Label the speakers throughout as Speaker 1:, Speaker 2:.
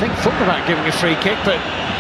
Speaker 1: think thought about giving a free kick, but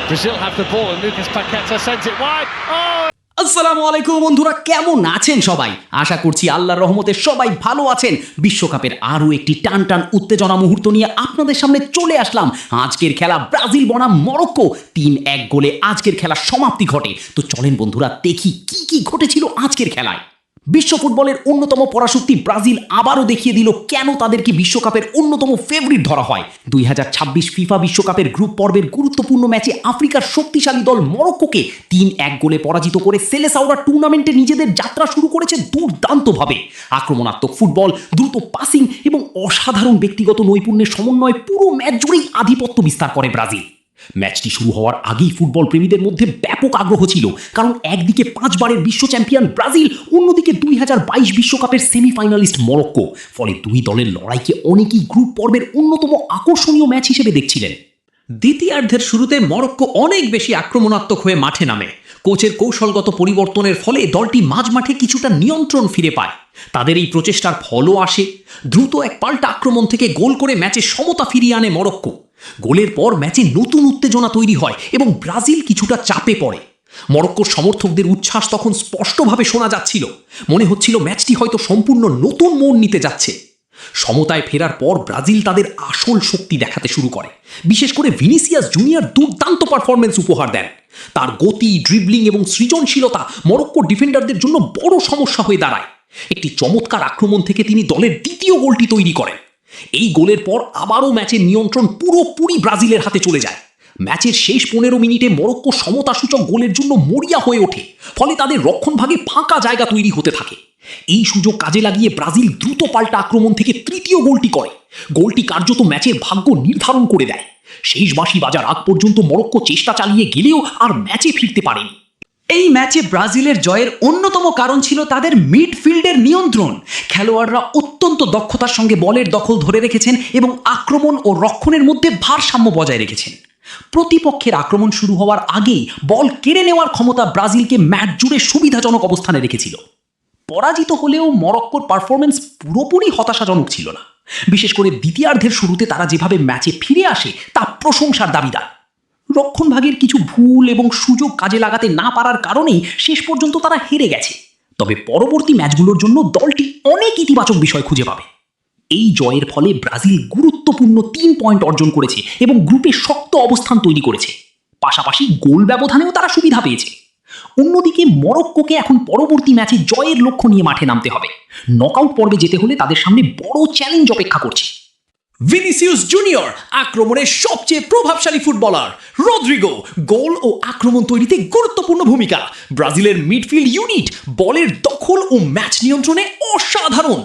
Speaker 1: Brazil have the ball and Lucas Paqueta sends it wide. Oh!
Speaker 2: আসসালামু আলাইকুম বন্ধুরা, কেমন আছেন সবাই? আশা করছি আল্লাহর রহমতে সবাই ভালো আছেন। বিশ্বকাপের আরও একটি টান টান উত্তেজনা মুহূর্ত নিয়ে আপনাদের সামনে চলে আসলাম। আজকের খেলা ব্রাজিল বনাম মরক্কো, 3-1 গোলে আজকের খেলার সমাপ্তি ঘটে। তো চলেন বন্ধুরা দেখি কি ঘটেছিল আজকের খেলায়। বিশ্ব ফুটবলের অন্যতম পরাশক্তি ব্রাজিল আবারও দেখিয়ে দিল কেন তাদেরকে বিশ্বকাপের অন্যতম ফেভারিট ধরা হয়। 2026 ফিফা বিশ্বকাপের গ্রুপ পর্বের গুরুত্বপূর্ণ ম্যাচে আফ্রিকার শক্তিশালী দল মরক্কোকে 3-1 গোলে পরাজিত করে সেলেসাওরা টুর্নামেন্টে নিজেদের যাত্রা শুরু করেছে দুর্দান্তভাবে। আক্রমণাত্মক ফুটবল, দ্রুত পাসিং এবং অসাধারণ ব্যক্তিগত নৈপুণ্যের সমন্বয়ে পুরো ম্যাচ জুড়েই আধিপত্য বিস্তার করে ব্রাজিল। ম্যাচটি শুরু হওয়ার আগেই ফুটবল প্রেমীদের মধ্যে ব্যাপক আগ্রহ ছিল, কারণ একদিকে 5 বারের বিশ্ব চ্যাম্পিয়ন ব্রাজিল, অন্যদিকে 2022 বিশ্বকাপের সেমিফাইনালিস্ট মরক্কো। ফলে দুই দলের লড়াইকে অনেকেই গ্রুপ পর্বের অন্যতম আকর্ষণীয় ম্যাচ হিসেবে দেখছিলেন। দ্বিতীয়ার্ধের শুরুতে মরক্কো অনেক বেশি আক্রমণাত্মক হয়ে মাঠে নামে। কোচের কৌশলগত পরিবর্তনের ফলে দলটি মাঝমাঠে কিছুটা নিয়ন্ত্রণ ফিরে পায়। তাদের এই প্রচেষ্টার ফলও আসে। দ্রুত এক পাল্টা আক্রমণ থেকে গোল করে ম্যাচে সমতা ফিরিয়ে আনে মরক্কো। গোলের পর ম্যাচে নতুন উত্তেজনা তৈরি হয় এবং ব্রাজিল কিছুটা চাপে পড়ে। মরক্কোর সমর্থকদের উচ্ছ্বাস তখন স্পষ্টভাবে শোনা যাচ্ছিল। মনে হচ্ছিল ম্যাচটি হয়তো সম্পূর্ণ নতুন মোড় নিতে যাচ্ছে। সমতায় ফেরার পর ব্রাজিল তাদের আসল শক্তি দেখাতে শুরু করে। বিশেষ করে ভিনিসিয়াস জুনিয়র দুর্দান্ত পারফরমেন্স উপহার দেন। তার গতি, ড্রিবলিং এবং সৃজনশীলতা মরক্কো ডিফেন্ডারদের জন্য বড় সমস্যা হয়ে দাঁড়ায়। একটি চমৎকার আক্রমণ থেকে তিনি দলের দ্বিতীয় গোলটি তৈরি করেন। এই গোলের পর আবারও ম্যাচের নিয়ন্ত্রণ পুরোপুরি ব্রাজিলের হাতে চলে যায়। ম্যাচের শেষ 15 মিনিটে মরক্কো সমতাসূচক গোলের জন্য মরিয়া হয়ে ওঠে। ফলে তাদের রক্ষণভাগে ফাঁকা জায়গা তৈরি হতে থাকে। এই সুযোগ কাজে লাগিয়ে ব্রাজিল দ্রুত পাল্টা আক্রমণ থেকে তৃতীয় গোলটি করে। গোলটি কার্যত ম্যাচের ভাগ্য নির্ধারণ করে দেয়। শেষ বাঁশি বাজার আগ পর্যন্ত মরক্কো চেষ্টা চালিয়ে গেলেও আর ম্যাচে ফিরতে পারেনি। এই ম্যাচে ব্রাজিলের জয়ের অন্যতম কারণ ছিল তাদের মিডফিল্ডের নিয়ন্ত্রণ। খেলোয়াড়রা অত্যন্ত দক্ষতার সঙ্গে বলের দখল ধরে রেখেছেন এবং আক্রমণ ও রক্ষণের মধ্যে ভারসাম্য বজায় রেখেছেন। প্রতিপক্ষের আক্রমণ শুরু হওয়ার আগেই বল কেড়ে নেওয়ার ক্ষমতা ব্রাজিলকে ম্যাচ জুড়ে সুবিধাজনক অবস্থানে রেখেছিল। পরাজিত হলেও মরক্কোর পারফরমেন্স পুরোপুরি হতাশাজনক ছিল না। বিশেষ করে দ্বিতীয়ার্ধের শুরুতে তারা যেভাবে ম্যাচে ফিরে আসে তা প্রশংসার দাবিদার। রক্ষণভাগের কিছু ভুল এবং সুযোগ কাজে লাগাতে না পারার কারণেই শেষ পর্যন্ত তারা হেরে গেছে। তবে পরবর্তী ম্যাচগুলোর জন্য দলটি অনেক ইতিবাচক বিষয় খুঁজে পাবে। এই জয়ের ফলে ব্রাজিল গুরুত্বপূর্ণ 3 পয়েন্ট অর্জন করেছে এবং গ্রুপে শক্ত অবস্থান তৈরি করেছে। পাশাপাশি গোল ব্যবধানেও তারা সুবিধা পেয়েছে। অন্যদিকে মরক্কোকে এখন পরবর্তী ম্যাচে জয়ের লক্ষ্য নিয়ে মাঠে নামতে হবে। নকআউট পর্বে যেতে হলে তাদের সামনে বড় চ্যালেঞ্জ অপেক্ষা করছে। ভিনিসিয়াস জুনিয়র আক্রমণের সবচেয়ে প্রভাবশালী ফুটবলার। রদ্রিগো গোল ও আক্রমণ তৈরিতে গুরুত্বপূর্ণ ভূমিকা। ব্রাজিলের মিডফিল্ড ইউনিট বলের দখল ও ম্যাচ নিয়ন্ত্রণে অসাধারণ।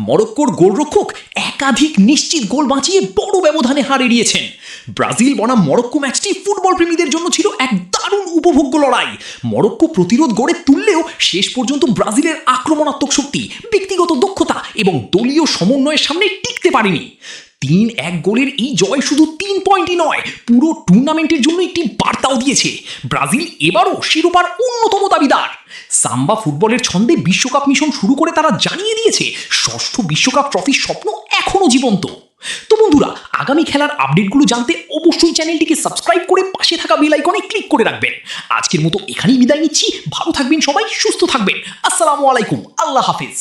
Speaker 2: মরক্কোর গোলরক্ষক একাধিক নিশ্চিত গোল বাঁচিয়ে বড় ব্যবধানে হার এড়িয়েছেন। ব্রাজিল বনাম মরক্কো ম্যাচটি ফুটবল প্রেমীদের জন্য ছিল এক দারুণ উপভোগ্য লড়াই। মরক্কো প্রতিরোধ গড়ে তুললেও শেষ পর্যন্ত ব্রাজিলের আক্রমণাত্মক শক্তি, ব্যক্তিগত দক্ষতা এবং দলীয় সমন্বয়ের সামনে টিকতে পারেনি। 3-1 গোলের এই জয় শুধু 3 পয়েন্টই নয়, পুরো টুর্নামেন্টের জন্য একটি বার্তাও দিয়েছে। ব্রাজিল এবারও শিরোপার অন্যতম দাবিদার। সাম্বা ফুটবলের ছন্দে বিশ্বকাপ মিশন শুরু করে তারা জানিয়ে দিয়েছে ষষ্ঠ বিশ্বকাপ ট্রফির স্বপ্ন এখনো জীবন্ত। তো বন্ধুরা, আগামী খেলার আপডেটগুলো জানতে অবশ্যই চ্যানেলটিকে সাবস্ক্রাইব করে পাশে থাকা বেল আইকনে ক্লিক করে রাখবেন। আজকের মতো এখানেই বিদায় নিচ্ছি। ভালো থাকবেন সবাই, সুস্থ থাকবেন। আসসালামু আলাইকুম, আল্লাহ হাফেজ।